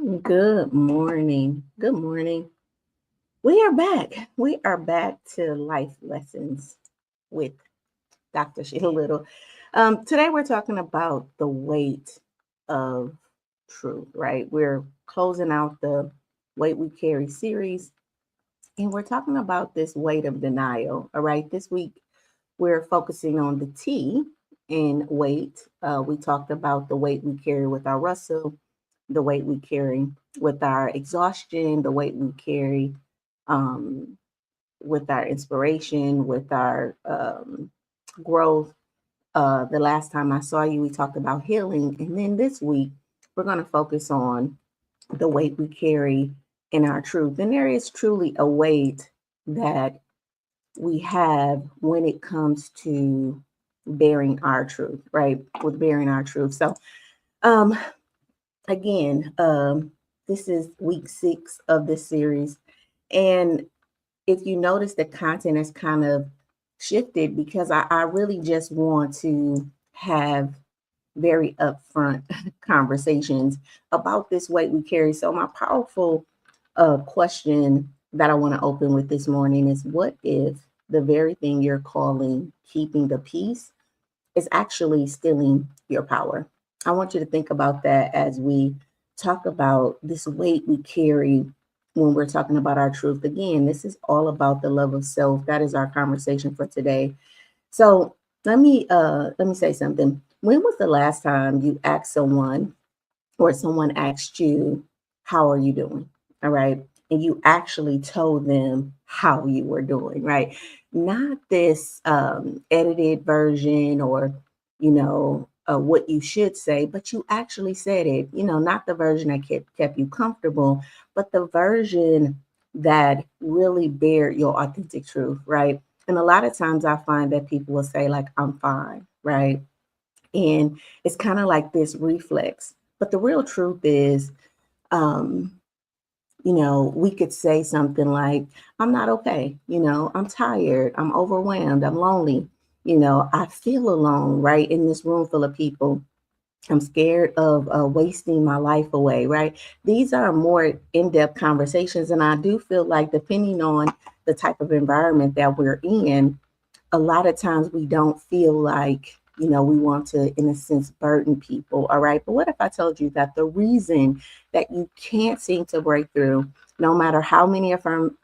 Good morning. Good morning. We are back. We are back to life lessons with Dr. Sheila Little. Today we're talking about the weight of truth, right? We're closing out the Weight We Carry series, and we're talking about this weight of denial. All right. This week we're focusing on the T in weight. We talked about the weight we carry with our Russell, the weight we carry with our exhaustion, the weight we carry um, with our inspiration, with our growth. The last time I saw you, we talked about healing. And then this week, we're going to focus on the weight we carry in our truth. And there is truly a weight that we have when it comes to bearing our truth, right? With bearing our truth. So, um, again, this is week 6 of this series. And if you notice, the content has kind of shifted because I really just want to have very upfront conversations about this weight we carry. So, my powerful question that I want to open with this morning is, what if the very thing you're calling keeping the peace is actually stealing your power? I want you to think about that as we talk about this weight we carry when we're talking about our truth. Again, this is all about the love of self. That is our conversation for today. So let me say something. When was the last time you asked someone or someone asked you, how are you doing? All right. And you actually told them how you were doing, right? Not this edited version or, what you should say, but you actually said it, not the version that kept you comfortable, but the version that really bared your authentic truth, right? And a lot of times I find that people will say, like, I'm fine, right? And it's kind of like this reflex. But the real truth is, um, we could say something like, I'm not okay. I'm tired. I'm overwhelmed. I'm lonely. I feel alone, right? In this room full of people. I'm scared of wasting my life away, right? These are more in depth conversations. And I do feel like, depending on the type of environment that we're in, a lot of times we don't feel like, we want to, in a sense, burden people. All right. But what if I told you that the reason that you can't seem to break through, no matter how many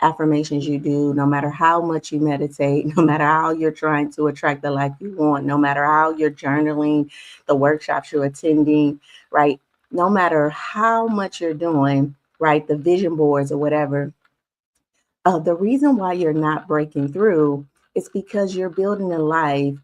affirmations you do, no matter how much you meditate, no matter how you're trying to attract the life you want, no matter how you're journaling, the workshops you're attending, right? No matter how much you're doing, right? The vision boards or whatever, the reason why you're not breaking through is because you're building a life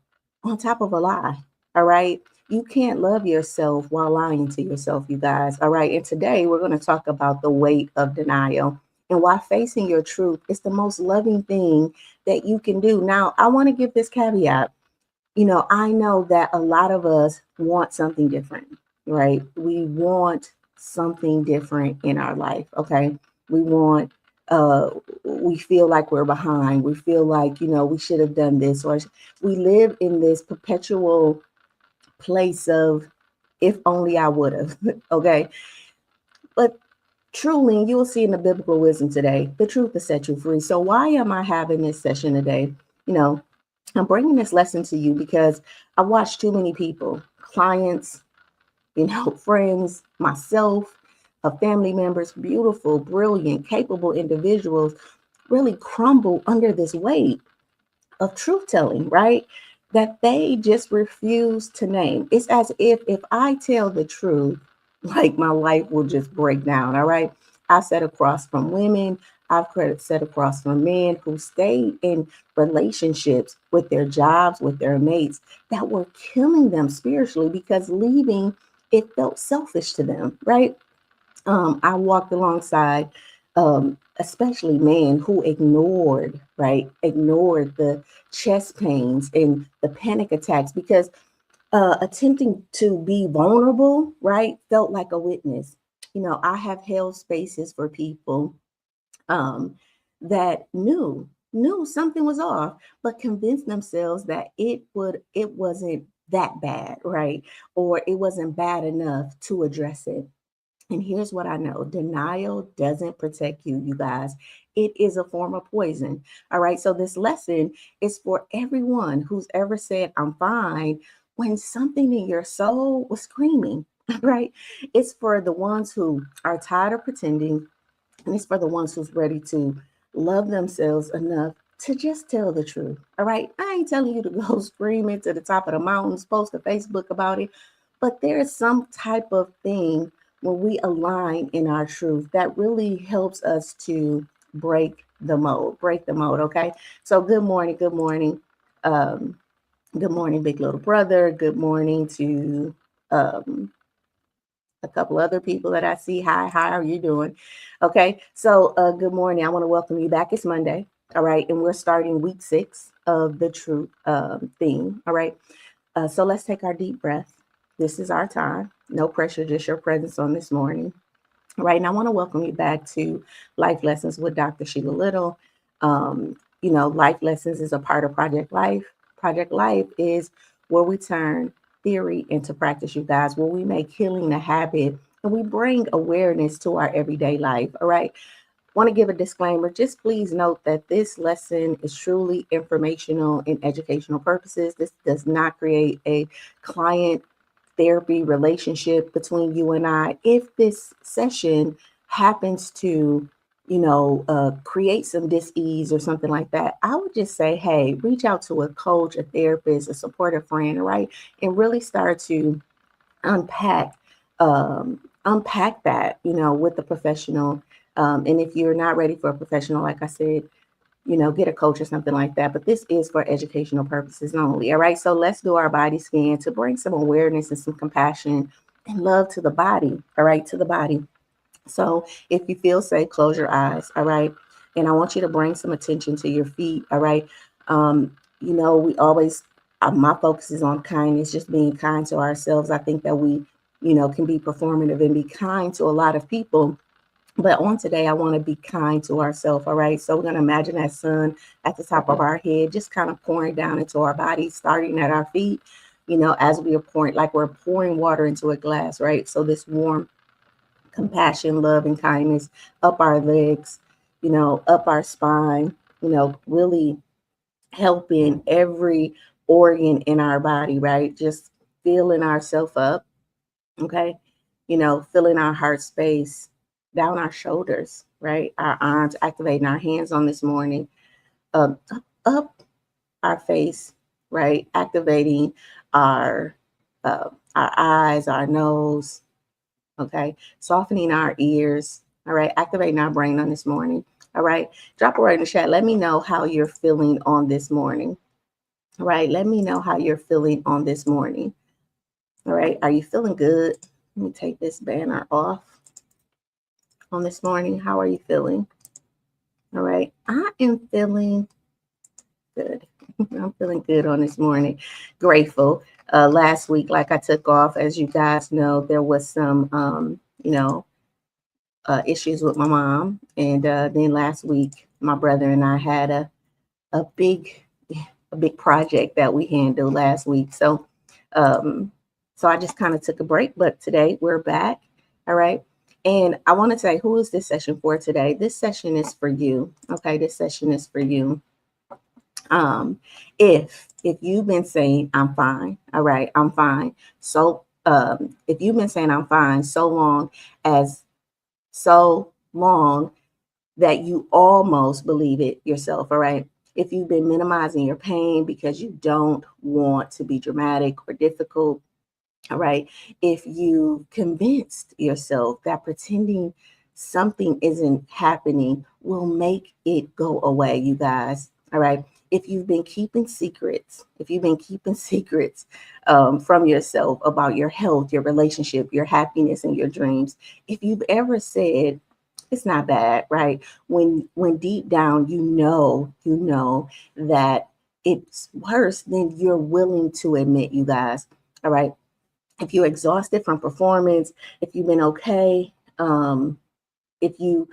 on top of a lie. All right. You can't love yourself while lying to yourself, you guys. All right. And today we're going to talk about the weight of denial and why facing your truth is the most loving thing that you can do. Now, I want to give this caveat. I know that a lot of us want something different, right? We want something different in our life, okay? We want, uh, we feel like we're behind. We feel like, we should have done this, or we live in this perpetual place of, if only I would have, okay? But truly, you will see in the biblical wisdom today, the truth will set you free. So, why am I having this session today? You know, I'm bringing this lesson to you because I watched too many people, clients, friends, myself, family members, beautiful, brilliant, capable individuals really crumble under this weight of truth telling, right? That they just refuse to name. It's as if I tell the truth, like, my life will just break down. All right. I sat across from women. I've sat across from men who stayed in relationships with their jobs, with their mates, that were killing them spiritually, because leaving, it felt selfish to them, right? I walked alongside, especially men who ignored, right? Ignored the chest pains and the panic attacks because attempting to be vulnerable, right, felt like a witness. I have held spaces for people um, that knew something was off, but convinced themselves that it wasn't that bad, right, or it wasn't bad enough to address it. And here's what I know: denial doesn't protect you, you guys. It is a form of poison. All right. So, this lesson is for everyone who's ever said, I'm fine, when something in your soul was screaming. Right. It's for the ones who are tired of pretending, and it's for the ones who's ready to love themselves enough to just tell the truth. All right. I ain't telling you to go screaming to the top of the mountains, post to Facebook about it. But there is some type of thing when we align in our truth that really helps us to break the mold, break the mold. Okay. So good morning. Good morning. Um, good morning, big little brother. Good morning to um, a couple other people that I see. Hi, how are you doing? Okay, so good morning. I want to welcome you back. It's Monday, all right, and we're starting week 6 of the truth theme, all right. So let's take our deep breath. This is our time. No pressure, just your presence on this morning. Right. And I want to welcome you back to Life Lessons with Dr. Sheila Little. Life Lessons is a part of Project Life. Project Life is where we turn theory into practice, you guys, where we make healing a habit and we bring awareness to our everyday life. All right. Want to give a disclaimer. Just please note that this lesson is truly informational and educational purposes. This does not create a client therapy relationship between you and I. If this session happens to, create some dis-ease or something like that, I would just say, hey, reach out to a coach, a therapist, a supportive friend, right? And really start to unpack unpack that, with the professional. And if you're not ready for a professional, like I said, get a coach or something like that. But this is for educational purposes only. All right. So let's do our body scan to bring some awareness and some compassion and love to the body. All right. To the body. So if you feel safe, close your eyes. All right. And I want you to bring some attention to your feet. All right. We always, my focus is on kindness, just being kind to ourselves. I think that we, can be performative and be kind to a lot of people. But on today, I want to be kind to ourselves. All right. So we're going to imagine that sun at the top of our head, just kind of pouring down into our body, starting at our feet, as we are pouring, like we're pouring water into a glass. Right. So this warm compassion, love, and kindness up our legs, up our spine, really helping every organ in our body. Right. Just filling ourselves up. Okay. Filling our heart space, down our shoulders, right? Our arms, activating our hands on this morning, up our face, right? Activating our our eyes, our nose, okay? Softening our ears, all right? Activating our brain on this morning, all right? Drop a word in the chat. Let me know how you're feeling on this morning, all right? Let me know how you're feeling on this morning, all right? Are you feeling good? Let me take this banner off on this morning. How are you feeling? All right. I am feeling good. I'm feeling good on this morning. Grateful. Last week, like I took off, as you guys know, there was some, issues with my mom. And then last week, my brother and I had a big, a big project that we handled last week. Um, so I just kind of took a break, but today we're back. All right. And I want to say, who is this session for today? This session is for you. Okay. This session is for you. If you've been saying I'm fine, all right, I'm fine. So if you've been saying I'm fine so long that you almost believe it yourself, all right? If you've been minimizing your pain because you don't want to be dramatic or difficult, all right? If you convinced yourself that pretending something isn't happening will make it go away, you guys, all right? If you've been keeping secrets, from yourself about your health, your relationship, your happiness, and your dreams, if you've ever said, it's not bad, right? When deep down you know that it's worse than you're willing to admit, you guys. All right. If you're exhausted from performance, if you've been okay, if you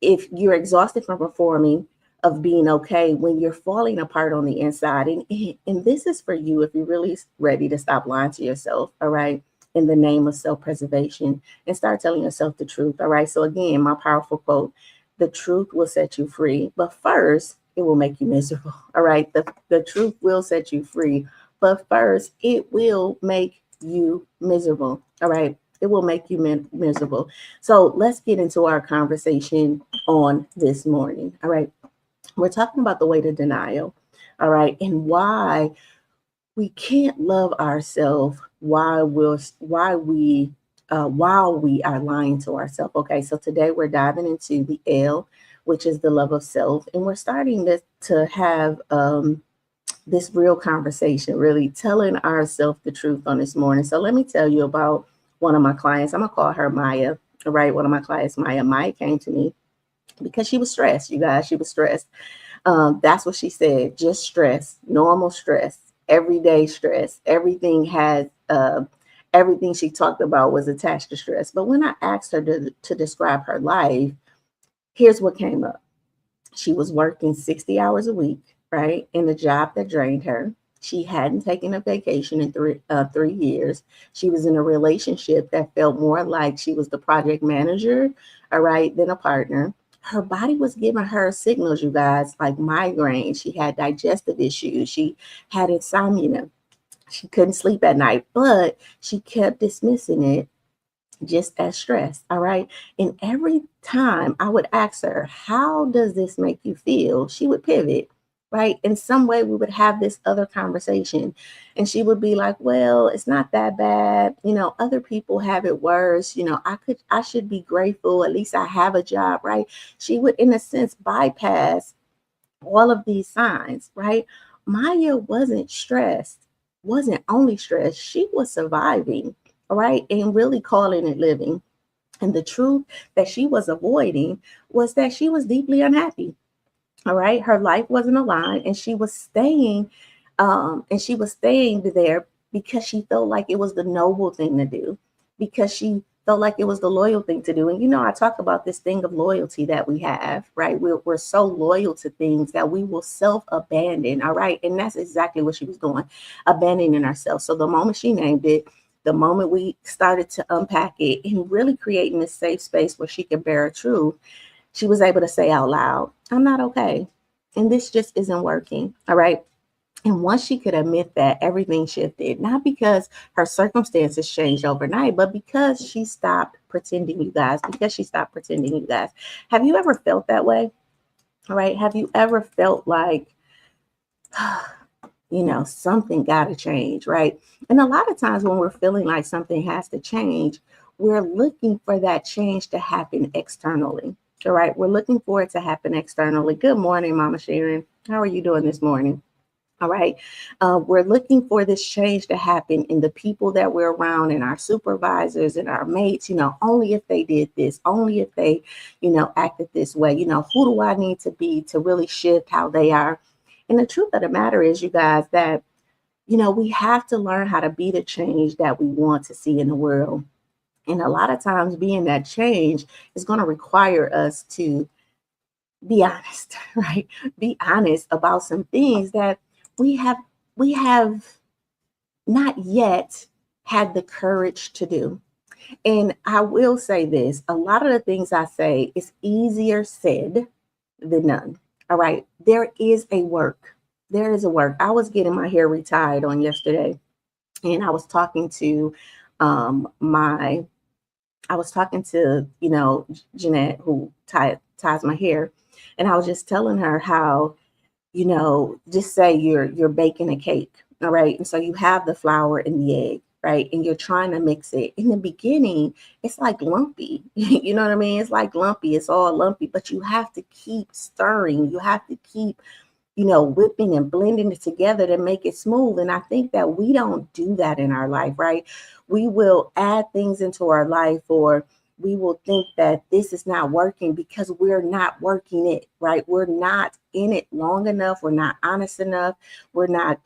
if you're exhausted from performing, of being okay when you're falling apart on the inside, and this is for you if you're really ready to stop lying to yourself. All right. in the name of self-preservation and start telling yourself the truth. All right. So again, my powerful quote, the truth will set you free, but first it will make you miserable. All right. The truth will set you free, but first it will make you miserable. All right. It will make you miserable. So let's get into our conversation on this morning. All right. We're talking about the weight of denial. All right. And why we can't love ourselves while we are lying to ourselves. Okay, so today we're diving into the L, which is the love of self, and we're starting to have this real conversation, really telling ourselves the truth on this morning. So let me tell you about one of my clients. I'm gonna call her Maya. All right, one of my clients, Maya. Maya came to me because she was stressed. You guys, she was stressed. That's what she said. Just stress, normal stress, everyday stress. Everything she talked about was attached to stress. But when I asked her to describe her life, here's what came up. She was working 60 hours a week, right, in a job that drained her. She hadn't taken a vacation in 3 years. She was in a relationship that felt more like she was the project manager, all right, than a partner. Her body was giving her signals, you guys, like migraine. She had digestive issues. She had insomnia. She couldn't sleep at night, but she kept dismissing it just as stress. All right. And every time I would ask her, how does this make you feel? She would pivot, right? In some way, we would have this other conversation. And she would be like, well, it's not that bad. Other people have it worse. I should be grateful. At least I have a job, right? She would, in a sense, bypass all of these signs, right? Maya wasn't stressed, wasn't only stressed, she was surviving, all right, and really calling it living. And the truth that she was avoiding was that she was deeply unhappy. All right. Her life wasn't aligned and she was staying there because she felt like it was the noble thing to do, because she felt like it was the loyal thing to do. And I talk about this thing of loyalty that we have, right? We're so loyal to things that we will self-abandon. All right. And that's exactly what she was doing, abandoning ourselves. So the moment she named it, the moment we started to unpack it and really creating this safe space where she could bear her truth, she was able to say out loud, I'm not okay. And this just isn't working. All right. And once she could admit that, everything shifted, not because her circumstances changed overnight, but because she stopped pretending, you guys, Have you ever felt that way? All right. Have you ever felt like, something got to change, right? And a lot of times when we're feeling like something has to change, we're looking for that change to happen externally. All right. We're looking for it to happen externally. Good morning, Mama Sharon. How are you doing this morning? All right. We're looking for this change to happen in the people that we're around, and our supervisors and our mates, only if they did this, only if they, acted this way, who do I need to be to really shift how they are? And the truth of the matter is, you guys, that, we have to learn how to be the change that we want to see in the world. And a lot of times being that change is going to require us to be honest, right? Be honest about some things that we have not yet had the courage to do. And I will say this, a lot of the things I say is easier said than done. All right. There is a work. There is a work. I was getting my hair retied on yesterday, and I was talking to my I was talking to, Jeanette, who ties my hair, and I was just telling her how, just say you're baking a cake, all right? And so you have the flour and the egg, right? And you're trying to mix it. In the beginning, it's like lumpy. You know what I mean? It's like lumpy. It's all lumpy, but you have to keep stirring. You have to keep whipping and blending it together to make it smooth. And I think that we don't do that in our life, right? We will add things into our life, or we will think that this is not working because we're not working it, right? We're not in it long enough. We're not honest enough. We're not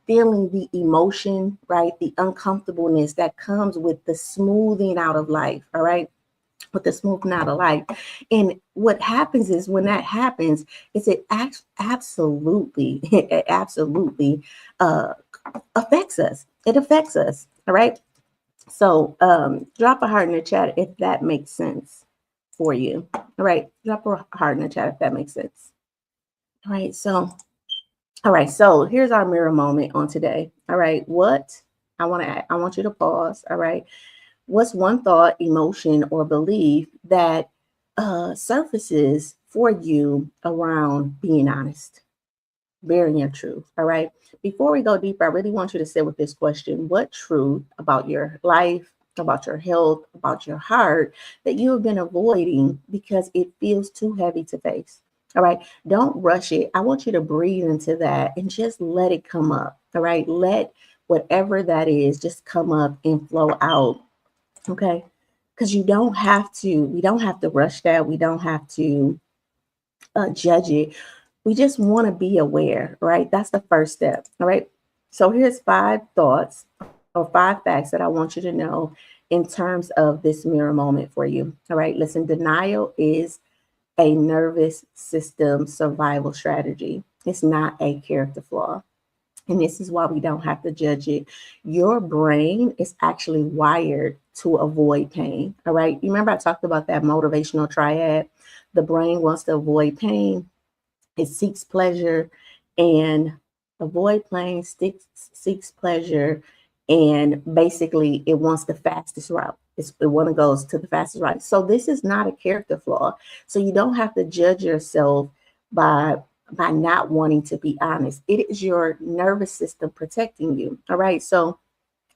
feeling the emotion, right? The uncomfortableness that comes with the smoothing out of life, all right? With the smoothing out of life. And what happens is when that happens, is it absolutely, it absolutely affects us. It affects us. All right. So drop a heart in the chat if that makes sense for you. All right. Drop a heart in the chat if that makes sense. All right. So here's our mirror moment on today. All right. I want you to pause. All right. What's one thought, emotion, or belief that surfaces for you around being honest, bearing your truth? All right. Before we go deeper, I really want you to sit with this question. What truth about your life, about your health, about your heart that you have been avoiding because it feels too heavy to face? All right. Don't rush it. I want you to breathe into that and just let it come up. All right. Let whatever that is just come up and flow out. Okay. Because we don't have to rush that. We don't have to judge it. We just want to be aware, right? That's the first step. All right. So here's 5 thoughts or 5 facts that I want you to know in terms of this mirror moment for you. All right. Listen, denial is a nervous system survival strategy. It's not a character flaw. And this is why we don't have to judge it. Your brain is actually wired to avoid pain. All right. You remember I talked about that motivational triad? The brain wants to avoid pain, it seeks pleasure, and avoid pain seeks pleasure, and basically it wants the fastest route. It want to goes to the fastest route. So this is not a character flaw. So you don't have to judge yourself by not wanting to be honest. It is your nervous system protecting you. All right. So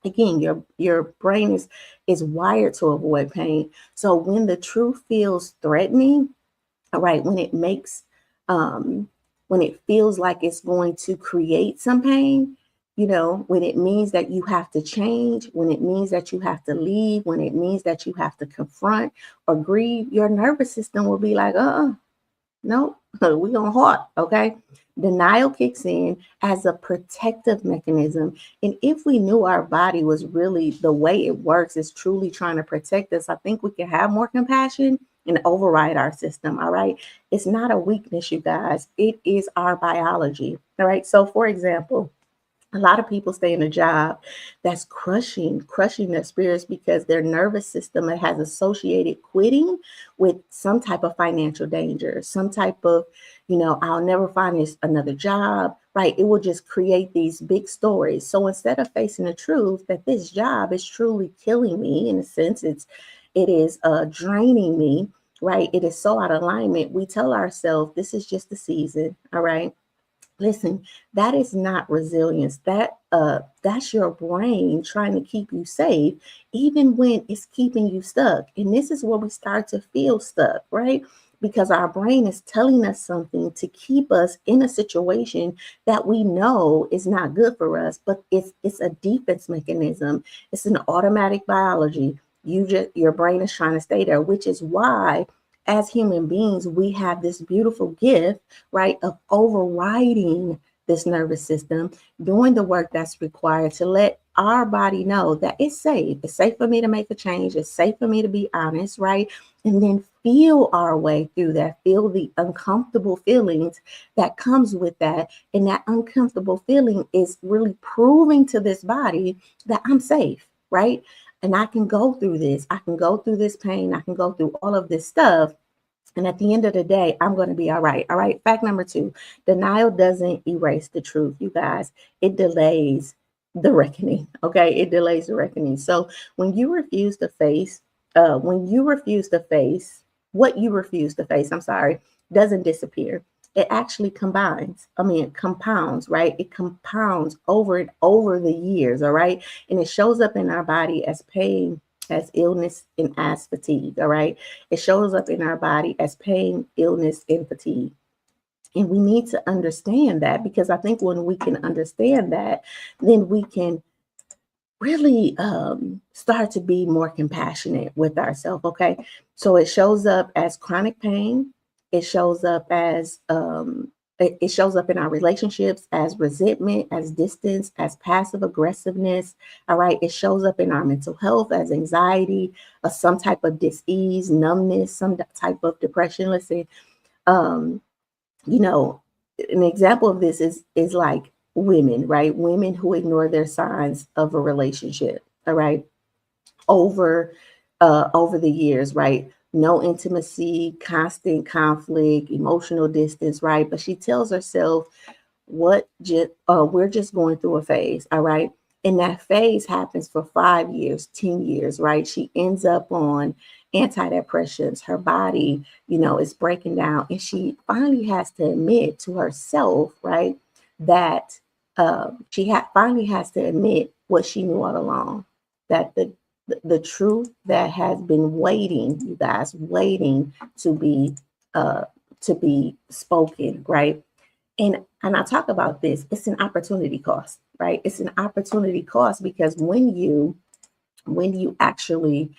again, your brain is wired to avoid pain. So when the truth feels threatening, all right, um when it feels like it's going to create some pain, when it means that you have to change, when it means that you have to leave, when it means that you have to confront or grieve, your nervous system will be like, no, we gonna halt, okay? Denial kicks in as a protective mechanism. And if we knew our body was really the way it works, is truly trying to protect us, I think we can have more compassion and override our system. All right. It's not a weakness, you guys. It is our biology. All right. So for example, a lot of people stay in a job that's crushing their spirits because their nervous system has associated quitting with some type of financial danger, some type of, I'll never find this another job, right? It will just create these big stories. So instead of facing the truth that this job is truly killing me, in a sense, it is draining me, right? It is so out of alignment. We tell ourselves this is just the season, all right? Listen, that is not resilience. That's your brain trying to keep you safe, even when it's keeping you stuck. And this is where we start to feel stuck, right? Because our brain is telling us something to keep us in a situation that we know is not good for us, but it's a defense mechanism. It's an automatic biology. Your brain is trying to stay there, which is why as human beings we have this beautiful gift, right, of overriding this nervous system, doing the work that's required to let our body know that it's safe. It's safe for me to make a change. It's safe for me to be honest, right? And then feel our way through that, feel the uncomfortable feelings that comes with that. And that uncomfortable feeling is really proving to this body that I'm safe, right? And I can go through this. I can go through this pain. I can go through all of this stuff. And at the end of the day, I'm going to be all right. All right. Fact number 2, denial doesn't erase the truth, you guys. It delays the reckoning. Okay. It delays the reckoning. So when you refuse to face what you refuse to face, I'm sorry, doesn't disappear. It actually compounds, right? It compounds over and over the years. All right. And it shows up in our body as pain, as illness, and as fatigue. All right. It shows up in our body as pain, illness, and fatigue. And we need to understand that, because I think when we can understand that, then we can really start to be more compassionate with ourselves. Okay. So it shows up as chronic pain. It shows up as it shows up in our relationships as resentment, as distance, as passive aggressiveness. All right. It shows up in our mental health as anxiety, some type of dis-ease, numbness, some type of depression. Listen, um, you know, an example of this is like women, right? Women who ignore their signs of a relationship. All right. over over the years, right? No intimacy, constant conflict, emotional distance, right? But she tells herself, we're just going through a phase, all right? And that phase happens for 5 years, 10 years, right? She ends up on antidepressants. Her body, is breaking down. And she finally has to admit to herself, right, that finally has to admit what she knew all along, that the truth that has been waiting, you guys, waiting uh, to be spoken, right? And I talk about this, it's an opportunity cost, right? It's an opportunity cost because when you actually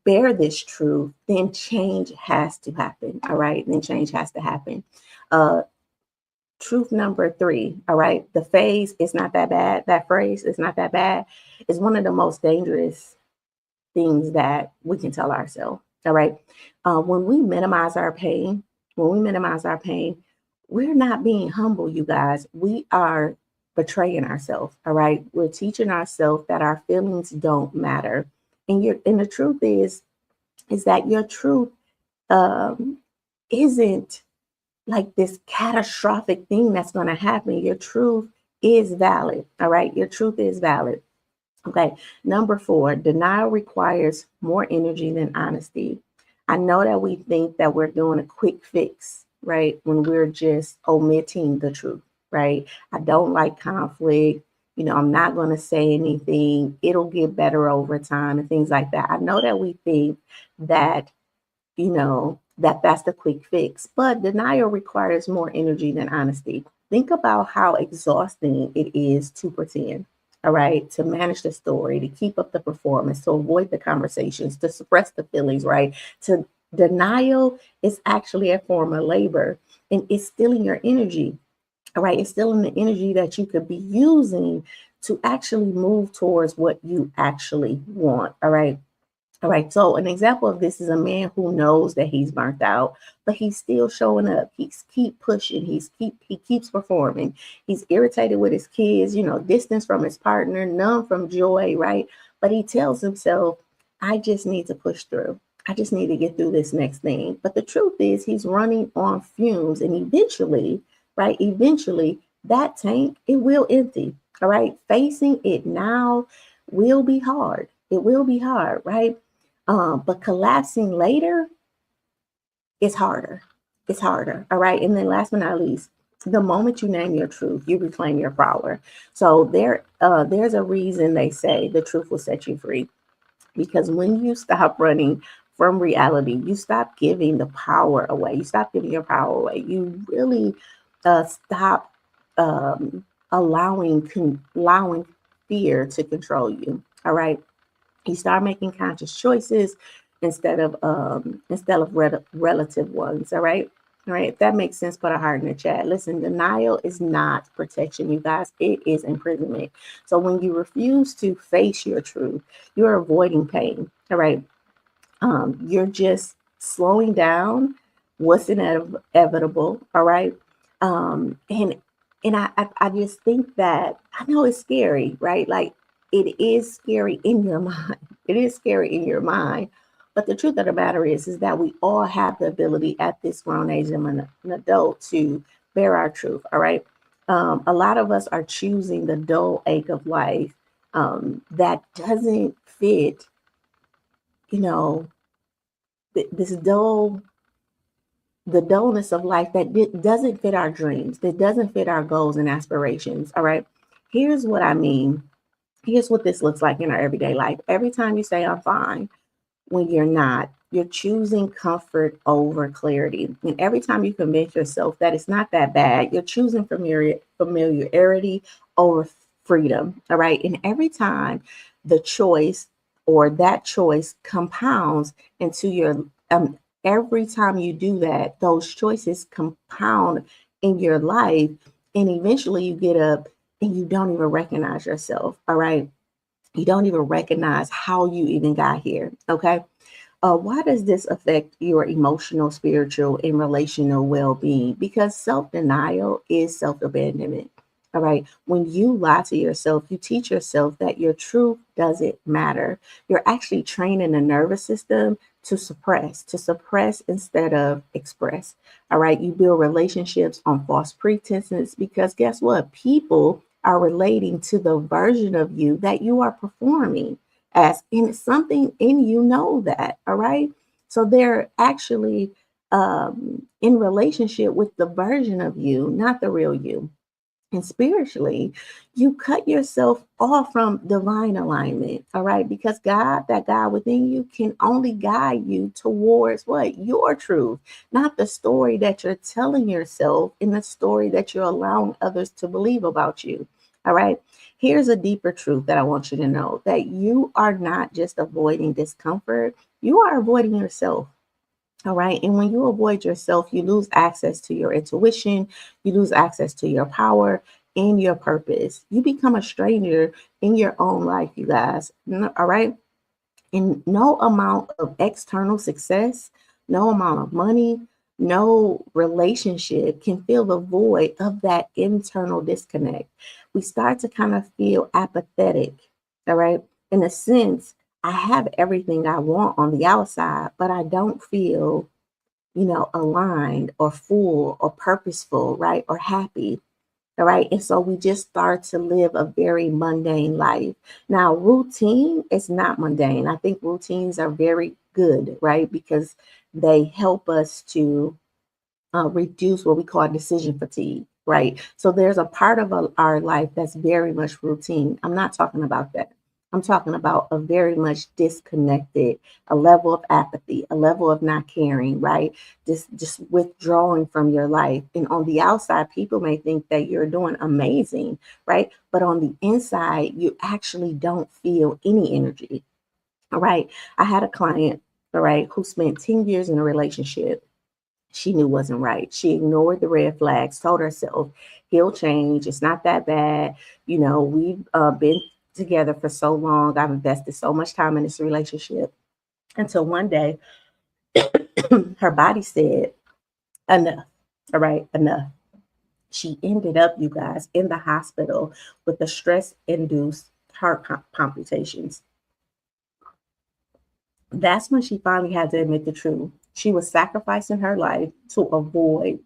bear this truth, then change has to happen. All right. Then change has to happen. Uh Truth number 3, all right. The phase is not that bad. That phrase is not that bad is one of the most dangerous things that we can tell ourselves. All right. When we minimize our pain, we're not being humble, you guys. We are betraying ourselves. All right. We're teaching ourselves that our feelings don't matter. And the truth is that your truth um, isn't like this catastrophic thing that's going to happen. Your truth is valid. All right. Your truth is valid. Okay. Number 4, denial requires more energy than honesty. I know that we think that we're doing a quick fix, right? When we're just omitting the truth, right? I don't like conflict. I'm not going to say anything. It'll get better over time and things like that. I know that we think that that's the quick fix. But denial requires more energy than honesty. Think about how exhausting it is to pretend, all right, to manage the story, to keep up the performance, to avoid the conversations, to suppress the feelings, right? To denial is actually a form of labor and it's stealing your energy, all right? It's stealing the energy that you could be using to actually move towards what you actually want, all right? All right. So an example of this is a man who knows that he's burnt out, but he's still showing up. He's keep pushing. He keeps performing. He's irritated with his kids, distance from his partner, numb from joy, right? But he tells himself, I just need to push through. I just need to get through this next thing. But the truth is he's running on fumes and eventually, right? Eventually that tank, it will empty. All right. Facing it now will be hard. It will be hard, right? But collapsing later is harder. It's harder. All right. And then last but not least, the moment you name your truth, you reclaim your power. So there's a reason they say the truth will set you free. Because when you stop running from reality, you stop giving the power away. You stop giving your power away. You really stop allowing fear to control you. All right. You start making conscious choices instead of relative ones. All right. If that makes sense, put a heart in the chat. Listen, denial is not protection, you guys. It is imprisonment. So when you refuse to face your truth, you're avoiding pain. All right. You're just slowing down what's inevitable. All right. And I just think that I know it's scary, right? Like it is scary in your mind. It is scary in your mind. But the truth of the matter is that we all have the ability at this grown age of an adult to bear our truth. All right. A lot of us are choosing the dull ache of life that doesn't fit, you know, this the dullness of life that doesn't fit our dreams, that doesn't fit our goals and aspirations. All right. Here's what I mean. Here's what this looks like in our everyday life. Every time you say I'm fine, when you're not, you're choosing comfort over clarity. And every time you convince yourself that it's not that bad, you're choosing familiarity over freedom. All right. And every time the choice or that choice compounds into your every time you do that, those choices compound in your life. And eventually you get up and you don't even recognize yourself. All right. You don't even recognize how you even got here. Okay. Why does this affect your emotional, spiritual, and relational well being? Because self denial is self abandonment. All right. When you lie to yourself, you teach yourself that your truth doesn't matter. You're actually training the nervous system to suppress instead of express. All right. You build relationships on false pretenses because guess what? People are relating to the version of you that you are performing as, and something in you know that. All right. So they're actually in relationship with the version of you, not the real you. And spiritually, you cut yourself off from divine alignment, all right? Because God, that God within you, can only guide you towards what? Your truth, not the story that you're telling yourself and the story that you're allowing others to believe about you, all right? Here's a deeper truth that I want you to know, that you are not just avoiding discomfort, you are avoiding yourself. All right. And when you avoid yourself, you lose access to your intuition, you lose access to your power and your purpose. You become a stranger in your own life, you guys. All right. And no amount of external success, no amount of money, no relationship can fill the void of that internal disconnect. We start to kind of feel apathetic. All right. In a sense, I have everything I want on the outside, but I don't feel aligned or full or purposeful, right? Or happy. All right. And so we just start to live a very mundane life. Now, routine is not mundane. I think routines are very good, right? Because they help us to reduce what we call decision fatigue, right? So there's a part of our life that's very much routine. I'm not talking about that. I'm talking about a very much disconnected, a level of apathy, a level of not caring, right? Just withdrawing from your life. And on the outside, people may think that you're doing amazing, right? But on the inside, you actually don't feel any energy. All right. I had a client, all right, who spent 10 years in a relationship she knew wasn't right. She ignored the red flags, told herself, he'll change. It's not that bad. We've been together for so long. I've invested so much time in this relationship. Until one day, her body said, enough. All right, enough. She ended up, you guys, in the hospital with the stress induced heart palpitations. That's when she finally had to admit the truth. She was sacrificing her life to avoid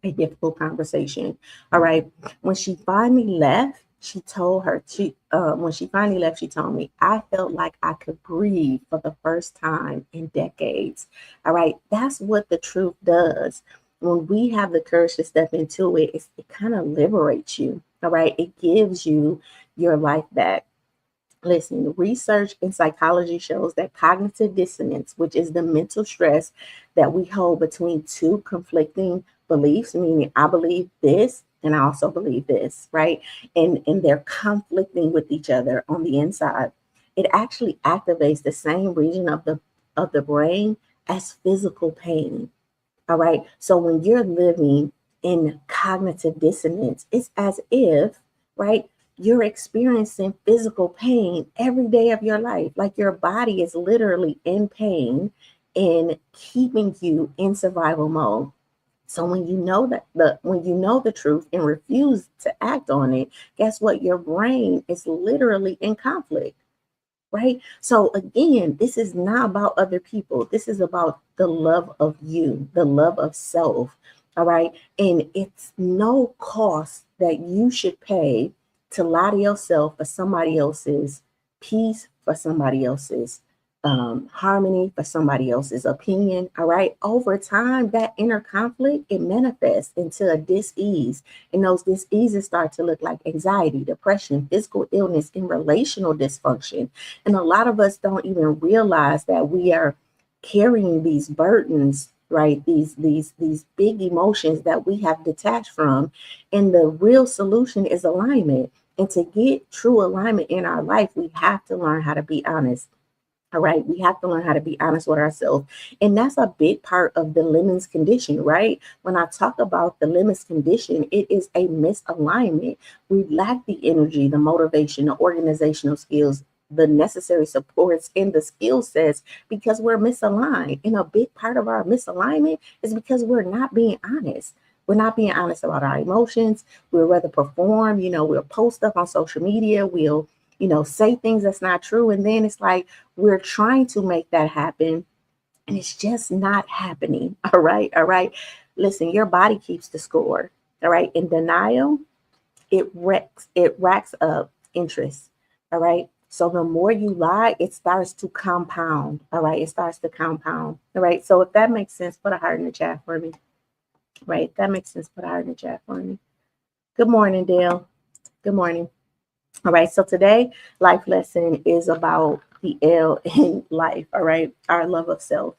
a difficult conversation. All right. When she finally left, when she finally left, she told me, I felt like I could breathe for the first time in decades. All right. That's what the truth does. When we have the courage to step into it, it kind of liberates you. All right. It gives you your life back. Listen, research in psychology shows that cognitive dissonance, which is the mental stress that we hold between two conflicting beliefs, meaning I believe this and I also believe this, right? And they're conflicting with each other on the inside. It actually activates the same region of the brain as physical pain. All right. So when you're living in cognitive dissonance, it's as if, right, you're experiencing physical pain every day of your life. Like your body is literally in pain and keeping you in survival mode. So when you know the truth and refuse to act on it, guess what? Your brain is literally in conflict, right? So again, this is not about other people. This is about the love of you, the love of self. All right. And it's no cost that you should pay to lie to yourself for somebody else's peace, for somebody else's harmony, for somebody else's opinion. All right. Over time, that inner conflict, it manifests into a dis-ease. And those dis-eases start to look like anxiety, depression, physical illness, and relational dysfunction. And a lot of us don't even realize that we are carrying these burdens, right? These big emotions that we have detached from. And the real solution is alignment. And to get true alignment in our life, we have to learn how to be honest. All right, we have to learn how to be honest with ourselves. And that's a big part of the lemons condition, right? When I talk about the lemons condition, it is a misalignment. We lack the energy, the motivation, the organizational skills, the necessary supports, and the skill sets because we're misaligned. And a big part of our misalignment is because we're not being honest. We're not being honest about our emotions. We'll rather perform, we'll post stuff on social media. We'll, say things that's not true. And then it's like we're trying to make that happen and it's just not happening. All right. All right. Listen, your body keeps the score. All right. In denial, it racks up interest. All right. So the more you lie, it starts to compound. All right. It starts to compound. All right. So if that makes sense, put a heart in the chat for me. Right. If that makes sense, put a heart in the chat for me. Good morning, Dale. Good morning. All right. So today, life lesson is about the L in life. All right. Our love of self.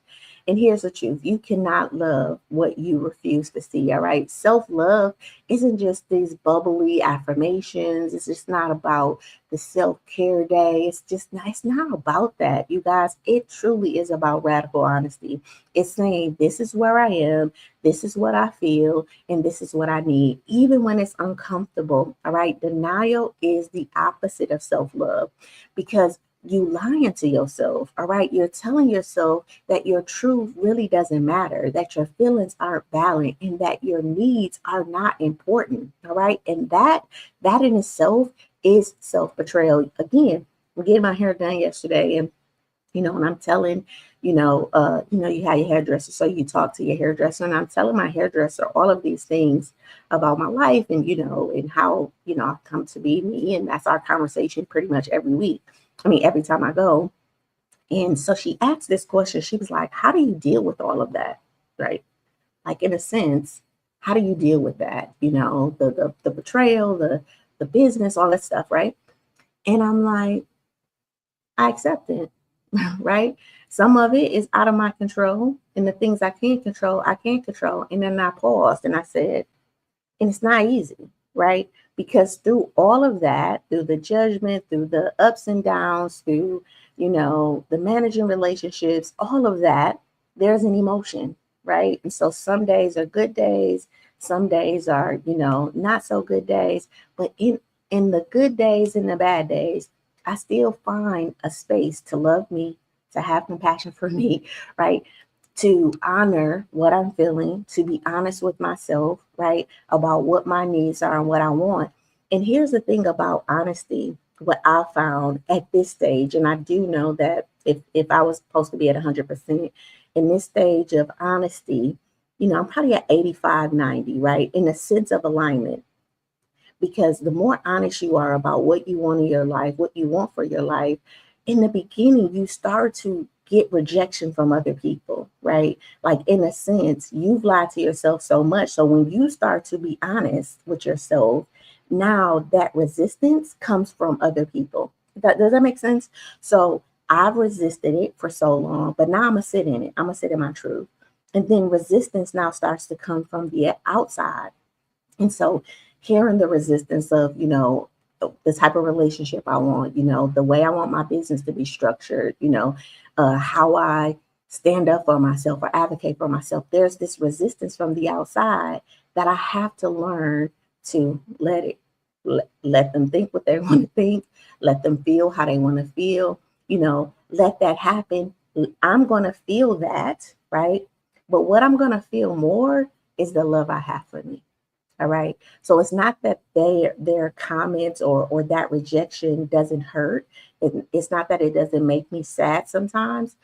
And here's the truth: you cannot love what you refuse to see. All right. Self love isn't just these bubbly affirmations. It's just not about the self care day. It's not about that, you guys. It truly is about radical honesty. It's saying, this is where I am, this is what I feel, and this is what I need, even when it's uncomfortable. All right. Denial is the opposite of self love because you lying to yourself. All right. You're telling yourself that your truth really doesn't matter, that your feelings aren't valid, and that your needs are not important. All right. And that in itself is self-betrayal. Again, I'm getting my hair done yesterday, and and I'm telling, you have your hairdresser, so you talk to your hairdresser, and I'm telling my hairdresser all of these things about my life, and and how I've come to be me, and that's our conversation pretty much every week. I mean, every time I go. And so she asked this question. She was like, "How do you deal with all of that?" Right? Like, in a sense, how do you deal with that? The betrayal, the business, all that stuff, right? And I'm like, I accept it, right? Some of it is out of my control, and the things I can't control. And then I paused and I said, and it's not easy, right? Because through all of that, through the judgment, through the ups and downs, through, the managing relationships, all of that, there's an emotion, right? And so some days are good days, some days are, not so good days. But in the good days and the bad days, I still find a space to love me, to have compassion for me, right? To honor what I'm feeling, to be honest with myself, right? About what my needs are and what I want. And here's the thing about honesty, what I found at this stage, and I do know that if I was supposed to be at 100% in this stage of honesty, I'm probably at 85, 90, right? In a sense of alignment. Because the more honest you are about what you want in your life, what you want for your life, in the beginning, you start to get rejection from other people, right? Like, in a sense, you've lied to yourself so much. So when you start to be honest with yourself, now that resistance comes from other people. Does that make sense? So I've resisted it for so long, but now I'm going to sit in it. I'm going to sit in my truth. And then resistance now starts to come from the outside. And so hearing the resistance of, the type of relationship I want, the way I want my business to be structured, how I stand up for myself or advocate for myself. There's this resistance from the outside that I have to learn to let it, let them think what they want to think, let them feel how they want to feel, let that happen. I'm going to feel that, right? But what I'm going to feel more is the love I have for me. All right. So it's not that their comments or that rejection doesn't hurt. It's not that it doesn't make me sad sometimes.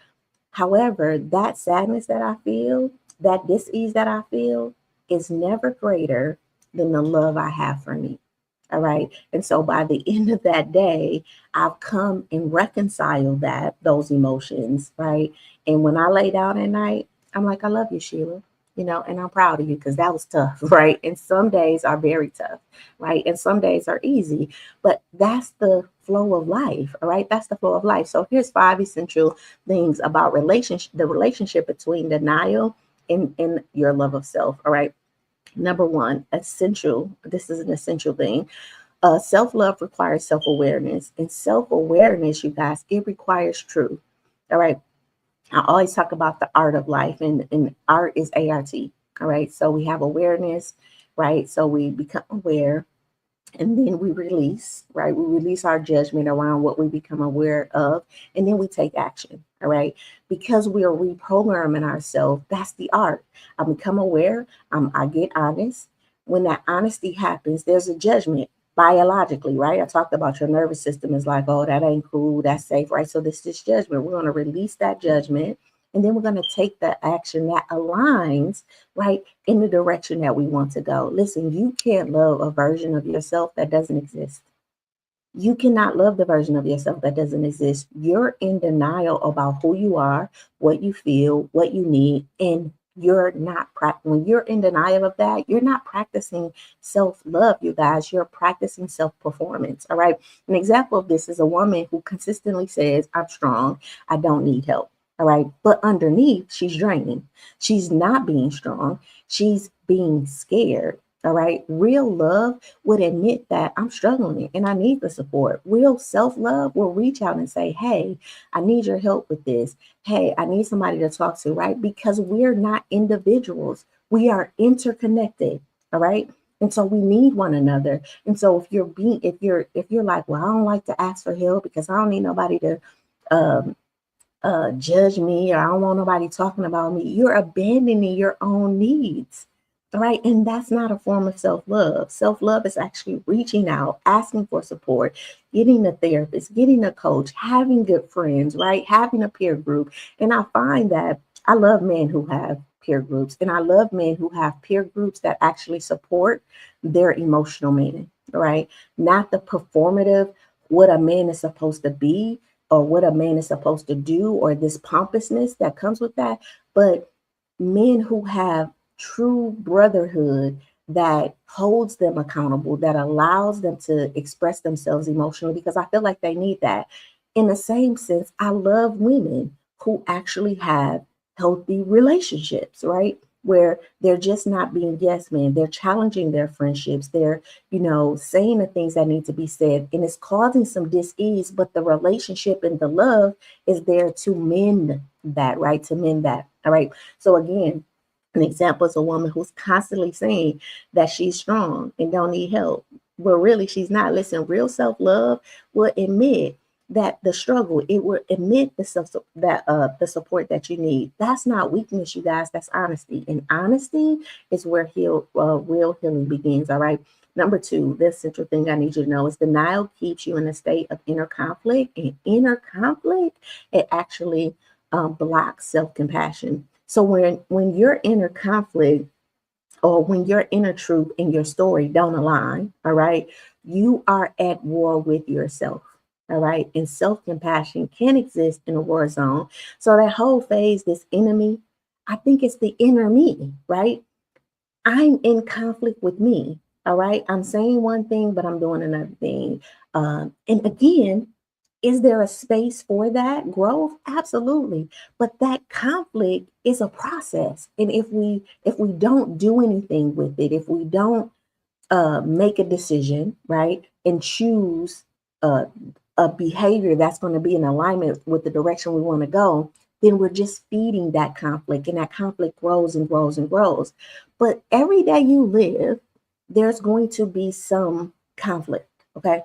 However, that sadness that I feel, that dis-ease that I feel, is never greater than the love I have for me. All right. And so by the end of that day, I've come and reconciled those emotions. Right. And when I lay down at night, I'm like, I love you, Sheila. And I'm proud of you because that was tough, right? And some days are very tough, right? And some days are easy, but that's the flow of life, all right? That's the flow of life. So here's 5 essential things about the relationship between denial and your love of self, all right? Number 1, essential. This is an essential thing. Self-love requires self-awareness, and self-awareness, you guys, it requires truth, all right? I always talk about the art of life, and art is ART. All right. So we have awareness, right? So we become aware, and then we release, right? We release our judgment around what we become aware of, and then we take action. All right. Because we are reprogramming ourselves, that's the art. I become aware, I get honest. When that honesty happens, there's a judgment biologically, right? I talked about your nervous system is like, oh, that ain't cool, that's safe, right? So this judgment. We're going to release that judgment. And then we're going to take the action that aligns, right, in the direction that we want to go. Listen, you can't love a version of yourself that doesn't exist. You cannot love the version of yourself that doesn't exist. You're in denial about who you are, what you feel, what you need, and you're not when you're in denial of that, you're not practicing self-love, you guys. You're practicing self-performance. All right. An example of this is a woman who consistently says, I'm strong, I don't need help. All right. But underneath, she's draining. She's not being strong. She's being scared. All right. Real love would admit that I'm struggling and I need the support. Real self love will reach out and say, hey, I need your help with this. Hey, I need somebody to talk to, right? Because we're not individuals, we are interconnected. All right. And so we need one another. And so if you're like, well, I don't like to ask for help because I don't need nobody to um, judge me, or I don't want nobody talking about me, you're abandoning your own needs. Right. And that's not a form of self love. Self love is actually reaching out, asking for support, getting a therapist, getting a coach, having good friends, right? Having a peer group. And I find that I love men who have peer groups, and I love men who have peer groups that actually support their emotional man, right? Not the performative, what a man is supposed to be or what a man is supposed to do, or this pompousness that comes with that, but men who have true brotherhood that holds them accountable, that allows them to express themselves emotionally, because I feel like they need that. In the same sense, I love women who actually have healthy relationships, right? Where they're just not being yes men, they're challenging their friendships, they're, saying the things that need to be said, and it's causing some dis-ease, but the relationship and the love is there to mend that, right? To mend that. All right. So again, an example is a woman who's constantly saying that she's strong and don't need help. But really, she's not. Listen, real self-love will admit that the struggle, it will admit the support that you need. That's not weakness, you guys. That's honesty. And honesty is where real healing begins. All right. Number two, this central thing I need you to know is denial keeps you in a state of inner conflict. And inner conflict, it actually blocks self-compassion. So when your inner conflict, or when your inner truth and your story don't align, all right, you are at war with yourself. All right. And self-compassion can exist in a war zone. So that whole phase, this enemy, I think it's the inner me, right? I'm in conflict with me. All right. I'm saying one thing, but I'm doing another thing. And again, is there a space for that growth? Absolutely. But that conflict is a process. And if we don't do anything with it, if we don't make a decision, right, and choose uh, a behavior that's going to be in alignment with the direction we want to go, then we're just feeding that conflict, and that conflict grows and grows and grows. But every day you live, there's going to be some conflict. Okay.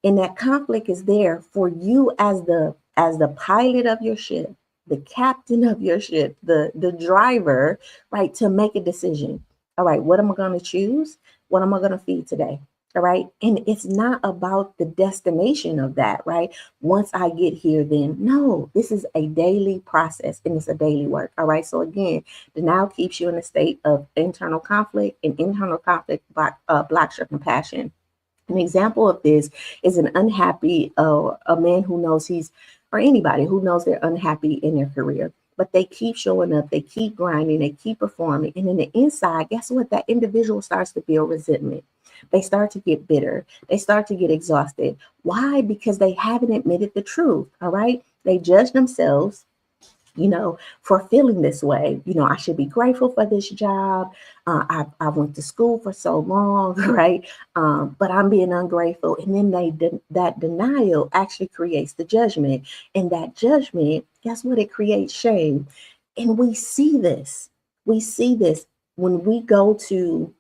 And that conflict is there for you as the pilot of your ship, the captain of your ship, the driver, right, to make a decision. All right, what am I going to choose? What am I going to feed today? All right. And it's not about the destination of that, right? Once I get here, then no, this is a daily process and it's a daily work. All right. So again, denial keeps you in a state of internal conflict, and internal conflict blocks your compassion. An example of this is an unhappy, a man who knows or anybody who knows they're unhappy in their career, but they keep showing up, they keep grinding, they keep performing. And in the inside, guess what? That individual starts to feel resentment. They start to get bitter. They start to get exhausted. Why? Because they haven't admitted the truth. All right. They judge themselves, for feeling this way. I should be grateful for this job. I went to school for so long, right? But I'm being ungrateful. And then that denial actually creates the judgment. And that judgment, guess what? It creates shame. And we see this. We see this when we go to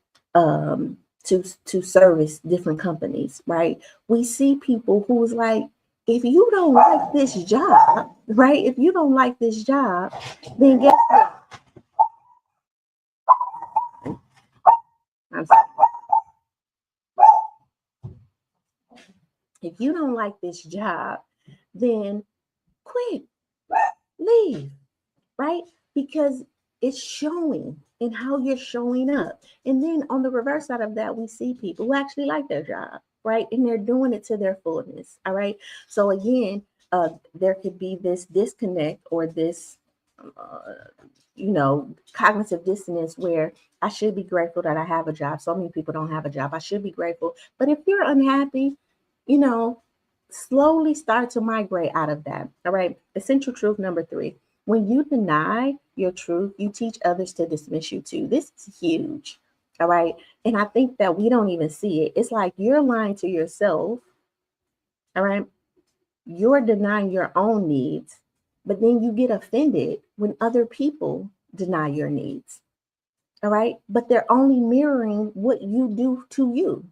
service different companies, right? We see people who's like, if you don't like this job, right? If you don't like this job, then guess what? I'm sorry. If you don't like this job, then quit, leave, right? Because it's showing in how you're showing up. And then on the reverse side of that, we see people who actually like their job, right? And they're doing it to their fullness. All right. So again, there could be this disconnect or this, uh, cognitive dissonance where I should be grateful that I have a job. So many people don't have a job. I should be grateful. But if you're unhappy, you know, slowly start to migrate out of that. All right. Essential truth number 3. When you deny your truth, you teach others to dismiss you too. This is huge. All right. And I think that we don't even see it. It's like you're lying to yourself. All right. You're denying your own needs, but then you get offended when other people deny your needs. All right. But they're only mirroring what you do to you.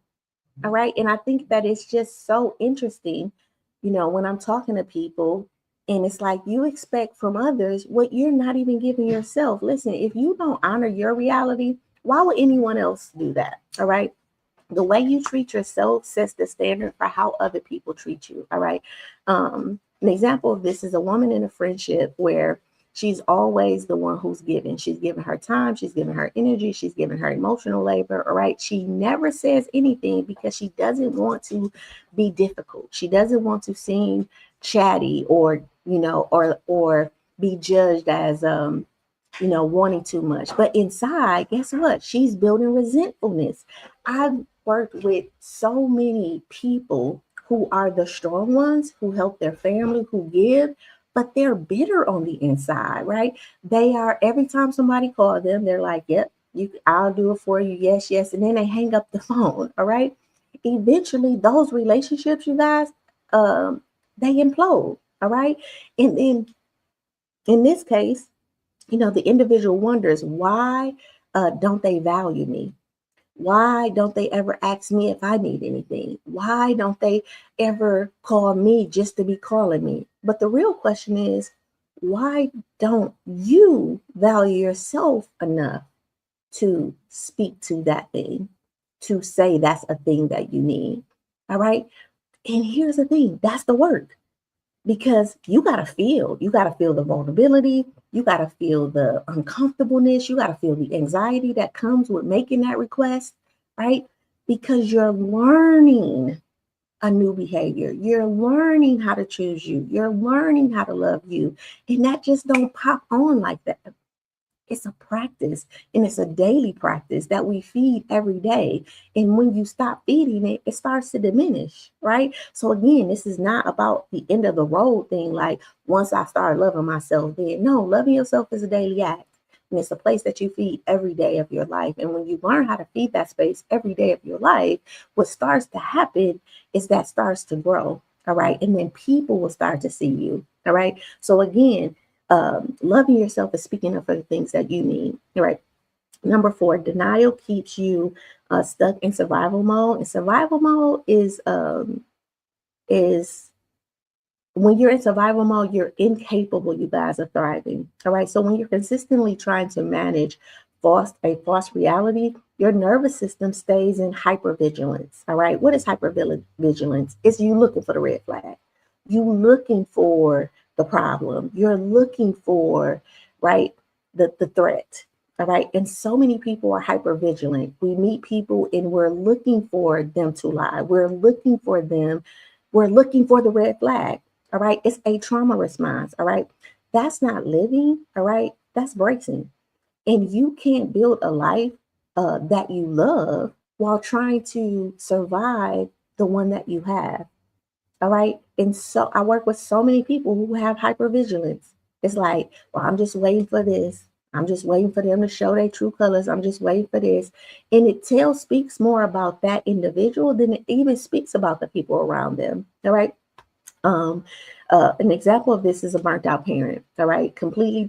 All right. And I think that it's just so interesting, when I'm talking to people and it's like you expect from others what you're not even giving yourself. Listen, if you don't honor your reality, why would anyone else do that? All right. The way you treat yourself sets the standard for how other people treat you. All right. An example of this is a woman in a friendship where she's always the one who's giving. She's giving her time, she's giving her energy, she's giving her emotional labor. All right. She never says anything because she doesn't want to be difficult. She doesn't want to seem chatty or be judged as wanting too much. But inside, guess what? She's building resentfulness. I've worked with so many people who are the strong ones, who help their family, who give, but they're bitter on the inside, right? They are, every time somebody calls them, they're like, yep, I'll do it for you. Yes, yes. And then they hang up the phone. All right. Eventually, those relationships, you guys, they implode. All right. And then in this case, the individual wonders, why don't they value me? Why don't they ever ask me if I need anything? Why don't they ever call me just to be calling me? But the real question is, why don't you value yourself enough to speak to that thing, to say that's a thing that you need? All right. And here's the thing, that's the work, because you got to feel the vulnerability, you got to feel the uncomfortableness, you got to feel the anxiety that comes with making that request, right? Because you're learning a new behavior, you're learning how to choose you, you're learning how to love you, and that just don't pop on like that. It's a practice, and it's a daily practice that we feed every day. And when you stop feeding it, it starts to diminish, right? So again, this is not about the end of the road thing. Like once I start loving myself, then no, loving yourself is a daily act. And it's a place that you feed every day of your life. And when you learn how to feed that space every day of your life, what starts to happen is that starts to grow. All right. And then people will start to see you. All right. So again, loving yourself is speaking up for the things that you need. All right. Number 4, denial keeps you stuck in survival mode. And survival mode is when you're in survival mode, you're incapable, you guys, of thriving. All right. So when you're consistently trying to manage a false reality, your nervous system stays in hypervigilance. All right. What is hypervigilance? It's you looking for the red flag. You looking for the problem. You're looking for, right, the threat. All right. And so many people are hypervigilant. We meet people and we're looking for them to lie. We're looking for the red flag. All right. It's a trauma response. All right. That's not living. All right. That's bracing. And you can't build a life that you love while trying to survive the one that you have. All right. And so I work with so many people who have hypervigilance. It's like, well, I'm just waiting for this. I'm just waiting for them to show their true colors. I'm just waiting for this. And speaks more about that individual than it even speaks about the people around them. All right. Um, an example of this is a burnt out parent. All right. Completely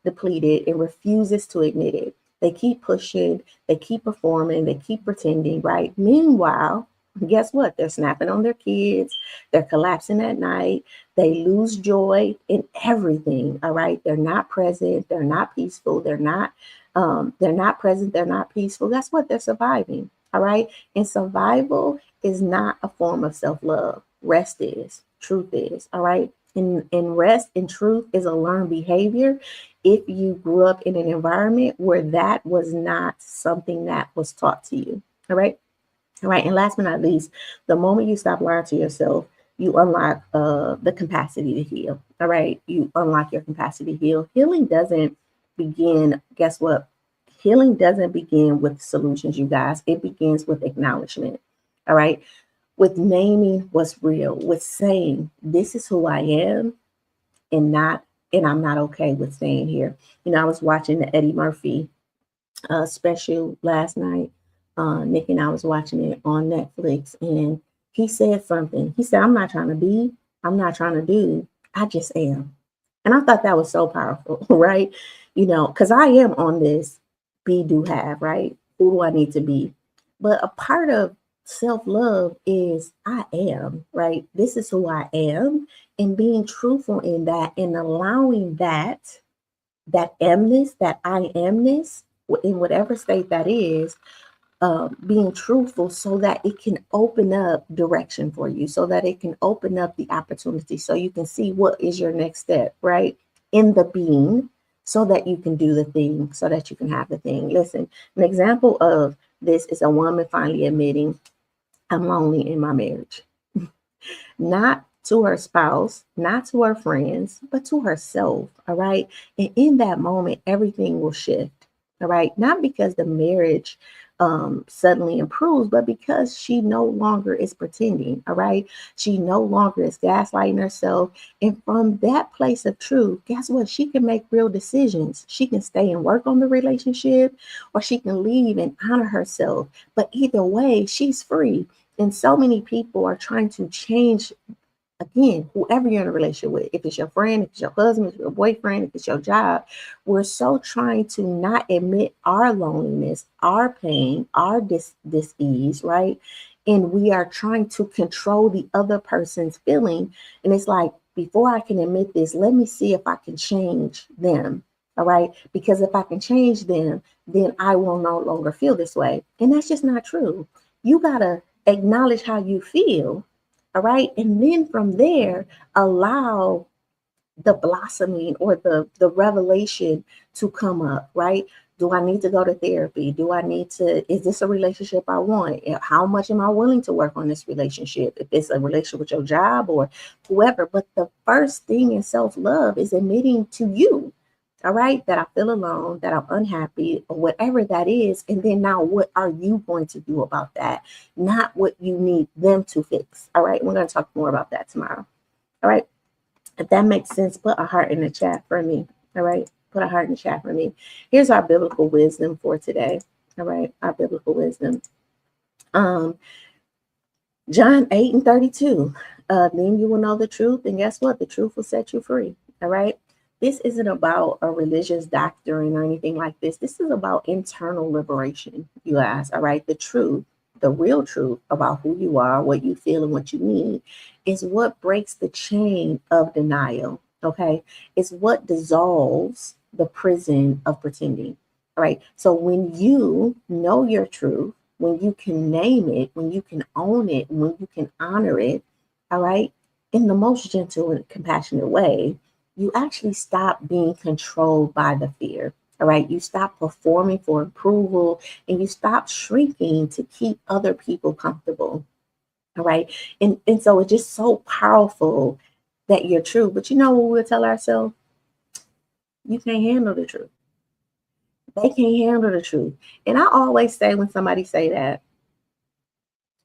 depleted and refuses to admit it. They keep pushing, they keep performing, they keep pretending, right? Meanwhile, guess what? They're snapping on their kids. They're collapsing at night. They lose joy in everything. All right. They're not present. They're not peaceful. They're not present. They're not peaceful. Guess what? They're surviving. All right. And survival is not a form of self-love. Rest is. Truth is. All right. And rest and truth is a learned behavior if you grew up in an environment where that was not something that was taught to you. All right. All right. And last but not least, the moment you stop lying to yourself, you unlock the capacity to heal. All right. You unlock your capacity to heal. Healing doesn't begin, guess what? Healing doesn't begin with solutions, you guys. It begins with acknowledgement. All right. With naming what's real, with saying, this is who I am, and I'm not okay with staying here. I was watching the Eddie Murphy special last night. Nick and I was watching it on Netflix, and he said something. He said, I'm not trying to do, I just am. And I thought that was so powerful, right? Because I am on this be, do, have, right? Who do I need to be? But a part of self-love is I am, right? This is who I am, and being truthful in that and allowing that amness, that I amness, in whatever state that is, being truthful so that it can open up direction for you, so that it can open up the opportunity, so you can see what is your next step, right? In the being, so that you can do the thing, so that you can have the thing. Listen, an example of this is a woman finally admitting, I'm lonely in my marriage. Not to her spouse, not to her friends, but to herself. All right. And in that moment, everything will shift. All right. Not because the marriage suddenly improves, but because she no longer is pretending. All right. She no longer is gaslighting herself. And from that place of truth, guess what? She can make real decisions. She can stay and work on the relationship, or she can leave and honor herself. But either way, she's free. And so many people are trying to change, again, whoever you're in a relationship with, if it's your friend, if it's your husband, if it's your boyfriend, if it's your job, we're so trying to not admit our loneliness, our pain, our dis-ease, right? And we are trying to control the other person's feeling. And it's like, before I can admit this, let me see if I can change them. All right. Because if I can change them, then I will no longer feel this way. And that's just not true. You got to acknowledge how you feel. All right. And then from there, allow the blossoming or the revelation to come up, right? Do I need to go to therapy? Is this a relationship I want? How much am I willing to work on this relationship? If it's a relationship with your job or whoever. But the first thing in self-love is admitting to you, all right, that I feel alone, that I'm unhappy, or whatever that is. And then now, what are you going to do about that? Not what you need them to fix. All right. We're going to talk more about that tomorrow. All right. If that makes sense, put a heart in the chat for me. All right. Put a heart in the chat for me. Here's our biblical wisdom for today. All right. Our biblical wisdom. John 8:32. Then you will know the truth. And guess what? The truth will set you free. All right. This isn't about a religious doctrine or anything like this. This is about internal liberation, you guys. All right. The truth, the real truth about who you are, what you feel, and what you need is what breaks the chain of denial. Okay. It's what dissolves the prison of pretending. All right. So when you know your truth, when you can name it, when you can own it, when you can honor it, all right, in the most gentle and compassionate way, you actually stop being controlled by the fear. All right. You stop performing for approval, and you stop shrinking to keep other people comfortable. All right. And so it's just so powerful that you're true. But you know what we'll tell ourselves? You can't handle the truth. They can't handle the truth. And I always say, when somebody say that,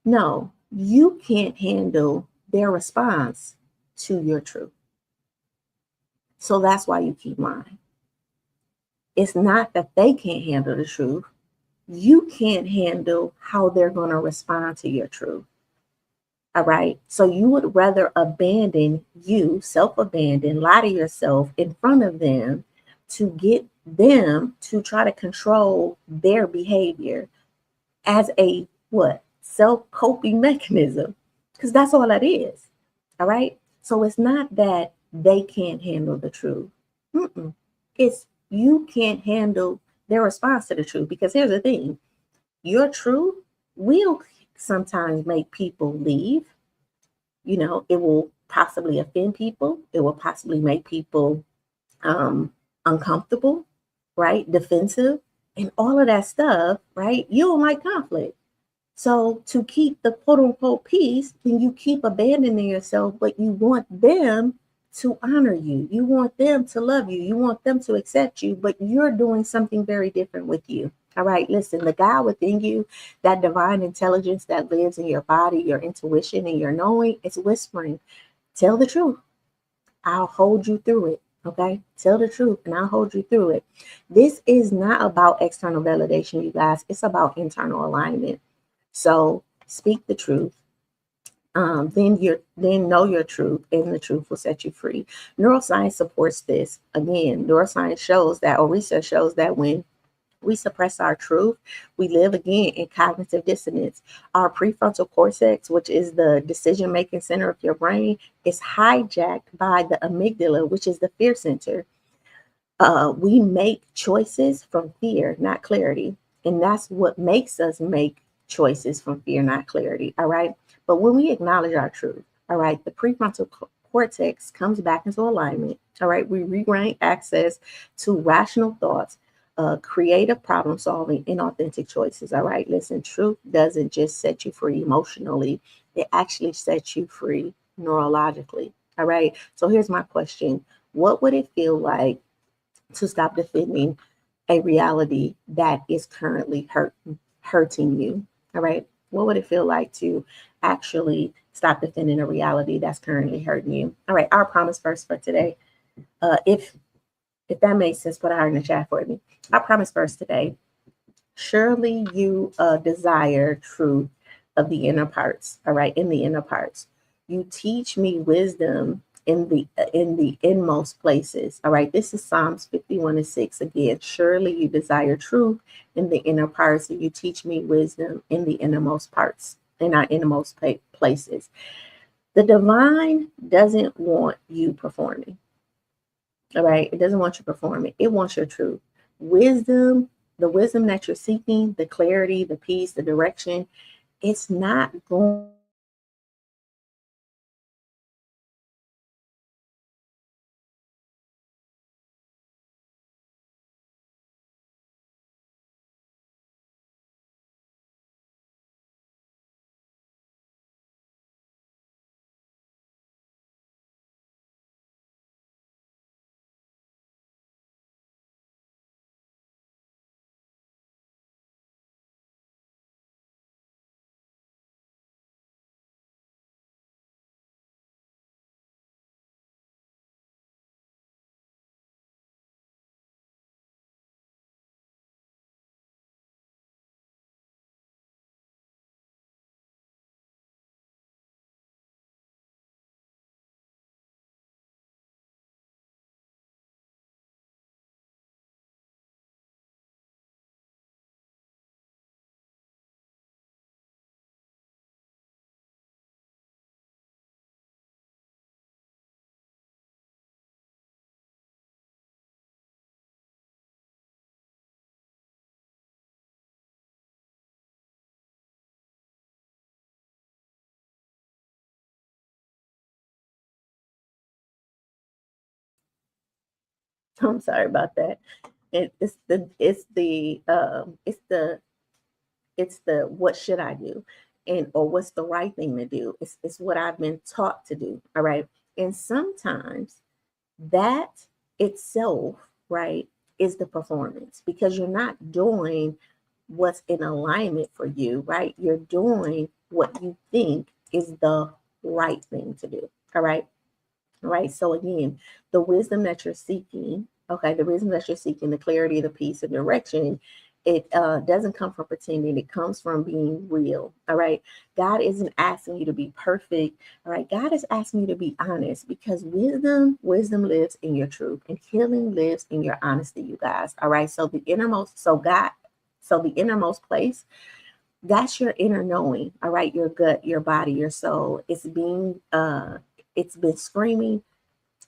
no, you can't handle their response to your truth. So that's why you keep lying. It's not that they can't handle the truth. You can't handle how they're going to respond to your truth. All right. So you would rather abandon you, self-abandon, lie to yourself in front of them to get them to try to control their behavior as a what? self-coping mechanism, because that's all that is. All right. So it's not that they can't handle the truth. Mm-mm. It's you can't handle their response to the truth. Because here's the thing, your truth will sometimes make people leave. It will possibly offend people. It will possibly make people um, uncomfortable, right? Defensive, and all of that stuff, right? You don't like conflict. So to keep the quote unquote peace, then you keep abandoning yourself, but you want them to honor you. You want them to love you. You want them to accept you, but you're doing something very different with you. All right, listen, the God within you, that divine intelligence that lives in your body, your intuition, and your knowing, is whispering, tell the truth. I'll hold you through it. Okay. Tell the truth and I'll hold you through it. This is not about external validation, you guys. It's about internal alignment. So speak the truth. Then know your truth, and the truth will set you free. Neuroscience supports this. Again, neuroscience shows that, or research shows that when we suppress our truth, we live again in cognitive dissonance. Our prefrontal cortex, which is the decision making center of your brain, is hijacked by the amygdala, which is the fear center. We make choices from fear, not clarity. And that's what makes us make choices from fear, not clarity. All right. But when we acknowledge our truth, all right, the prefrontal cortex comes back into alignment. All right. We regain access to rational thoughts, creative problem solving, and authentic choices. All right. Listen, truth doesn't just set you free emotionally, it actually sets you free neurologically. All right. So here's my question: what would it feel like to stop defending a reality that is currently hurting you? All right. What would it feel like to actually stop defending a reality that's currently hurting you? All right. Our promise verse for today. If that makes sense, put a heart in the chat for me. Our promise verse today. Surely you desire truth of the inner parts. All right. In the inner parts. You teach me wisdom in the inmost places. All right, this is Psalms 51:6 again. Surely you desire truth in the inner parts, and you teach me wisdom in the innermost parts, in our innermost places. The divine doesn't want you performing. All right, it doesn't want you performing. It wants your truth. Wisdom, the wisdom that you're seeking, the clarity, the peace, the direction, it's not going I'm sorry about that. It's the what should I do, and or what's the right thing to do. It's what I've been taught to do. All right, and sometimes that itself, right, is the performance, because you're not doing what's in alignment for you, right? You're doing what you think is the right thing to do. All right. Right. So again, the wisdom that you're seeking, okay, the wisdom that you're seeking, the clarity, the peace, and direction, it doesn't come from pretending. It comes from being real. All right. God isn't asking you to be perfect. All right. God is asking you to be honest, because wisdom lives in your truth, and healing lives in your honesty, you guys. All right. So the innermost place That's your inner knowing. All right. Your gut, your body, your soul. It's been screaming,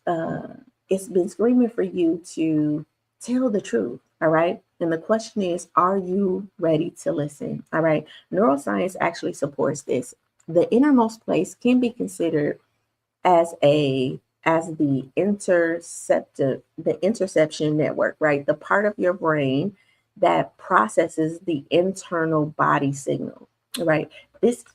uh, it's been screaming for you to tell the truth. All right. And the question is, are you ready to listen? All right. Neuroscience actually supports this. The innermost place can be considered as the interception network, right? The part of your brain that processes the internal body signal, right? This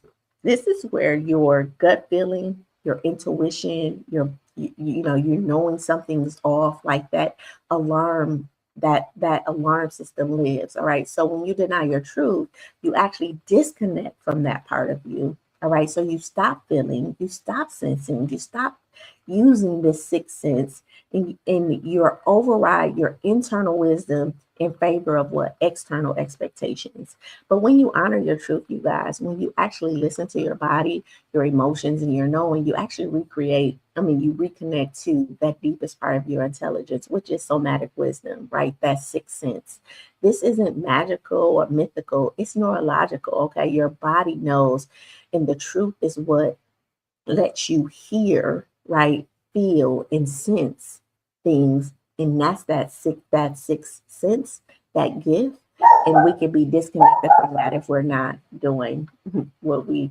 is where your gut feeling, your intuition, you're knowing something's off, like alarm that alarm system lives. All right. So when you deny your truth, you actually disconnect from that part of you. All right. So you stop feeling, you stop sensing, you stop using this sixth sense, and you override your internal wisdom in favor of what external expectations. But when you honor your truth, you guys, when you actually listen to your body, your emotions, and your knowing, you actually you reconnect to that deepest part of your intelligence, which is somatic wisdom, right? That sixth sense. This isn't magical or mythical, it's neurological, okay? Your body knows, and the truth is what lets you hear, right? Feel and sense things. And that's that sixth sense, that gift. And we can be disconnected from that if we're not doing what we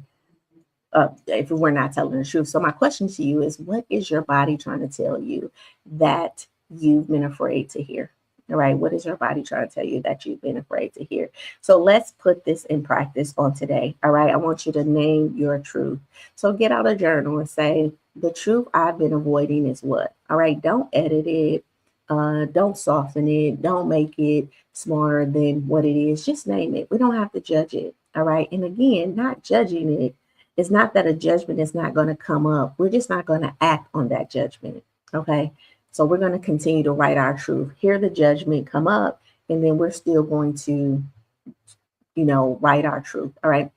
if we're not telling the truth. So my question to you is, what is your body trying to tell you that you've been afraid to hear? All right. What is your body trying to tell you that you've been afraid to hear? So let's put this in practice on today. All right. I want you to name your truth. So get out a journal and say, the truth I've been avoiding is what? All right. Don't edit it. Don't soften it. Don't make it smarter than what it is. Just name it. We don't have to judge it. All right. And again, not judging it, it's not that a judgment is not going to come up. We're just not going to act on that judgment. Okay. So we're going to continue to write our truth, hear the judgment come up, and then we're still going to, write our truth. All right.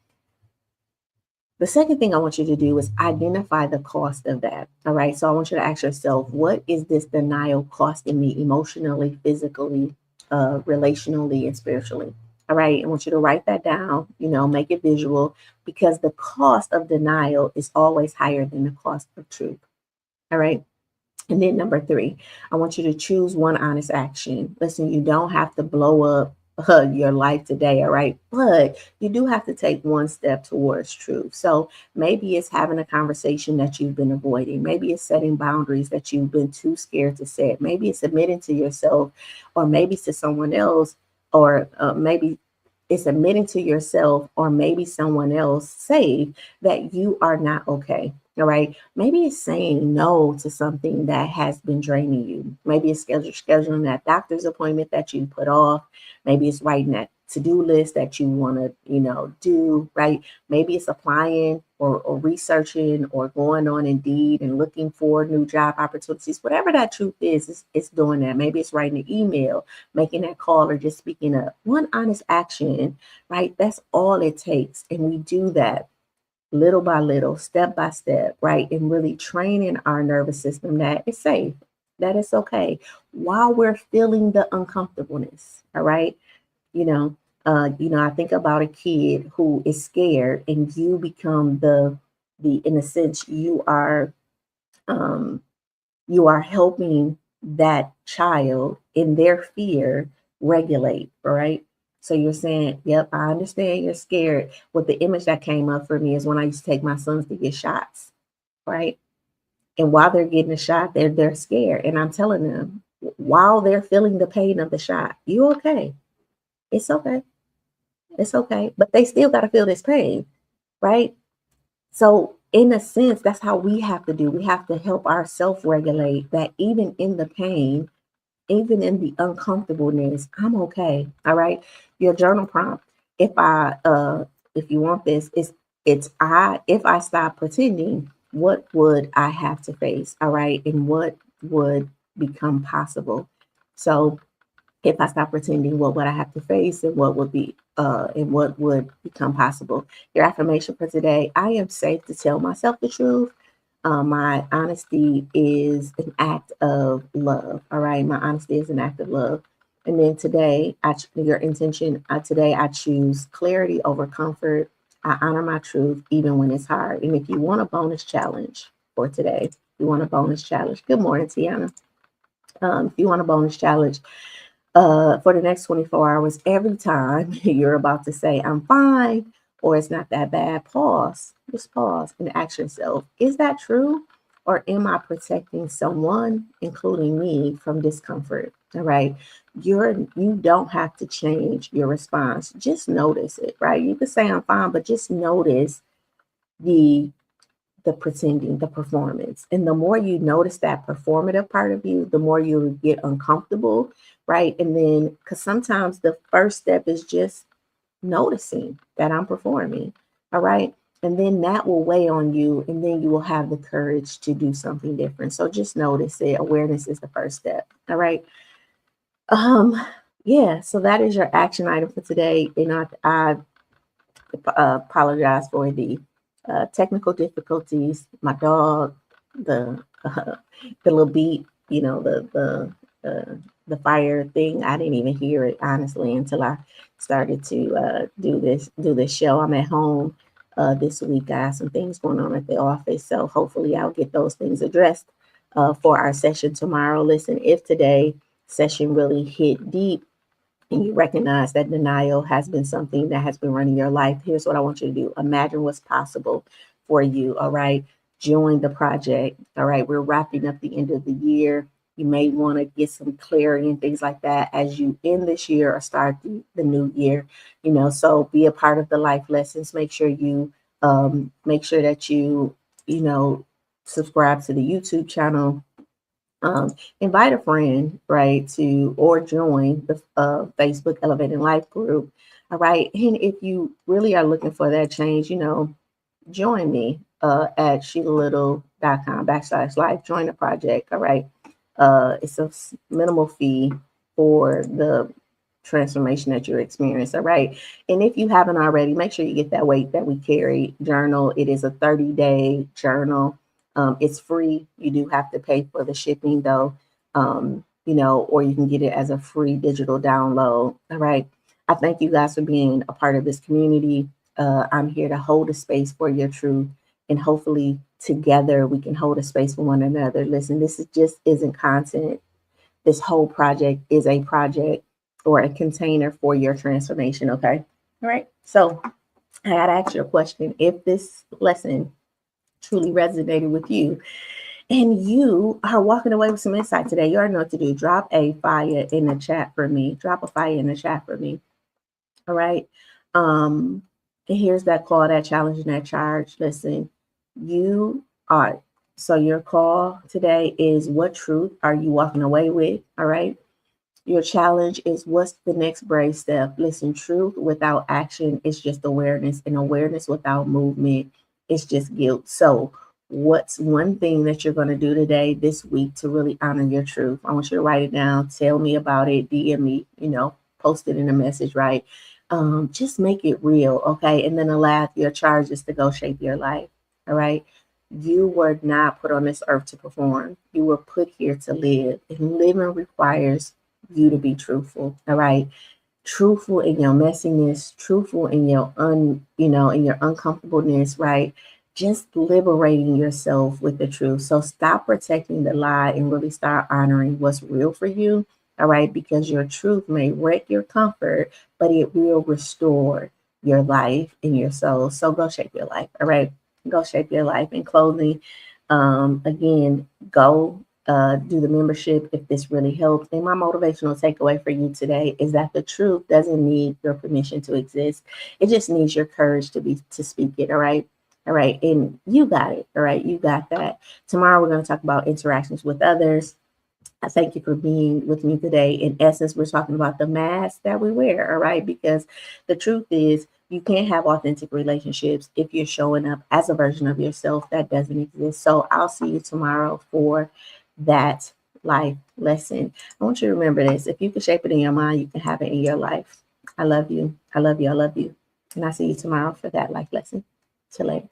The second thing I want you to do is identify the cost of that. All right. So I want you to ask yourself, what is this denial costing me emotionally, physically, relationally, and spiritually? All right. I want you to write that down, make it visual, because the cost of denial is always higher than the cost of truth. All right. And then number three, I want you to choose one honest action. Listen, you don't have to blow up your life today, all right? But you do have to take one step towards truth. So maybe it's having a conversation that you've been avoiding. Maybe it's setting boundaries that you've been too scared to set. Maybe it's admitting to yourself, or maybe to someone else, or maybe it's admitting to yourself, or maybe someone else, say that you are not okay. All right. Maybe it's saying no to something that has been draining you. Maybe it's scheduling that doctor's appointment that you put off. Maybe it's writing that to-do list that you want to, do, right? Maybe it's applying or researching or going on Indeed and looking for new job opportunities. Whatever that truth is, it's doing that. Maybe it's writing an email, making that call, or just speaking up. One honest action, right? That's all it takes. And we do that little by little, step by step, right? And really training our nervous system that it's safe, that it's okay, while we're feeling the uncomfortableness. All right. I think about a kid who is scared, and you become in a sense, um, you are helping that child in their fear regulate, right? So you're saying, yep, I understand you're scared. What the image that came up for me is when I used to take my sons to get shots, right? And while they're getting the shot, they're scared. And I'm telling them, while they're feeling the pain of the shot, you okay? It's okay. It's okay. But they still got to feel this pain, right? So, in a sense, that's how we have to do. We have to help ourselves regulate that, even in the pain, even in the uncomfortableness, I'm okay. All right. Your journal prompt, if you want this, if I stop pretending, what would I have to face? All right. And what would become possible? So if I stop pretending, what would I have to face, and what would become possible? Your affirmation for today: I am safe to tell myself the truth. My honesty is an act of love. All right, my honesty is an act of love. And then today, your intention, today I choose clarity over comfort. I honor my truth even when it's hard. And if you want a bonus challenge for today, good morning, Tiana. If you want a bonus challenge, for the next 24 hours, every time you're about to say, I'm fine, or it's not that bad, pause. Just pause and ask yourself, is that true? Or am I protecting someone, including me, from discomfort? All right. You don't have to change your response. Just notice it, right? You could say I'm fine, but just notice the pretending, the performance. And the more you notice that performative part of you, the more you get uncomfortable, right? And then, because sometimes the first step is just noticing that I'm performing, all right? And then that will weigh on you, and then you will have the courage to do something different. So just notice it. Awareness is the first step, all right? Um, yeah, so that is your action item for today. And I apologize for the technical difficulties. My dog, the the little beat, the fire thing. I didn't even hear it honestly until I started to do this show. I'm at home this week. I have some things going on at the office, so hopefully I'll get those things addressed for our session tomorrow. Listen, if today session really hit deep and you recognize that denial has been something that has been running your life, here's what I want you to do. Imagine what's possible for you. All right. Join the project. All right. We're wrapping up the end of the year. You may want to get some clarity and things like that as you end this year or start the new year. So be a part of the life lessons. Make sure that you subscribe to the YouTube channel. Invite a friend, right, to or join the Facebook Elevating Life group. All right. And if you really are looking for that change, join me at SheilaLittle.com/life. Join the project. All right. It's a minimal fee for the transformation that you're experiencing. All right. And if you haven't already, make sure you get that Weight That We Carry journal. It is a 30-day journal. It's free. You do have to pay for the shipping though, or you can get it as a free digital download. All right. I thank you guys for being a part of this community. I'm here to hold a space for your truth, and hopefully together we can hold a space for one another. Listen, isn't content. This whole project is a project or a container for your transformation. Okay. All right. So I got to ask you a question. If this lesson truly resonated with you and you are walking away with some insight today, you already know what to do. Drop a fire in the chat for me. Drop a fire in the chat for me. All right. And here's that call, that challenge, and that charge. Listen, so your call today is, what truth are you walking away with? All right. Your challenge is, what's the next brave step? Listen, truth without action is just awareness, and awareness without movement is just guilt. So what's one thing that you're going to do today, this week, to really honor your truth? I want you to write it down. Tell me about it. DM me, post it in a message, right? Just make it real, okay? And then your charge is to go shape your life, all right? You were not put on this earth to perform. You were put here to live, and living requires you to be truthful. All right. Truthful in your messiness, truthful in your in your uncomfortableness, right? Just liberating yourself with the truth. So stop protecting the lie and really start honoring what's real for you. All right. Because your truth may wreck your comfort, but it will restore your life and your soul. So go shape your life. All right. Go shape your life. In closing, again, go do the membership if this really helps. And my motivational takeaway for you today is that the truth doesn't need your permission to exist. It just needs your courage to speak it. All right. All right. And you got it. All right. You got that. Tomorrow we're going to talk about interactions with others. I thank you for being with me today. In essence, we're talking about the mask that we wear, all right? Because the truth is, you can't have authentic relationships if you're showing up as a version of yourself that doesn't exist. So I'll see you tomorrow for that life lesson. I want you to remember this. If you can shape it in your mind, you can have it in your life. I love you. I love you. I love you. And I'll see you tomorrow for that life lesson. Till later.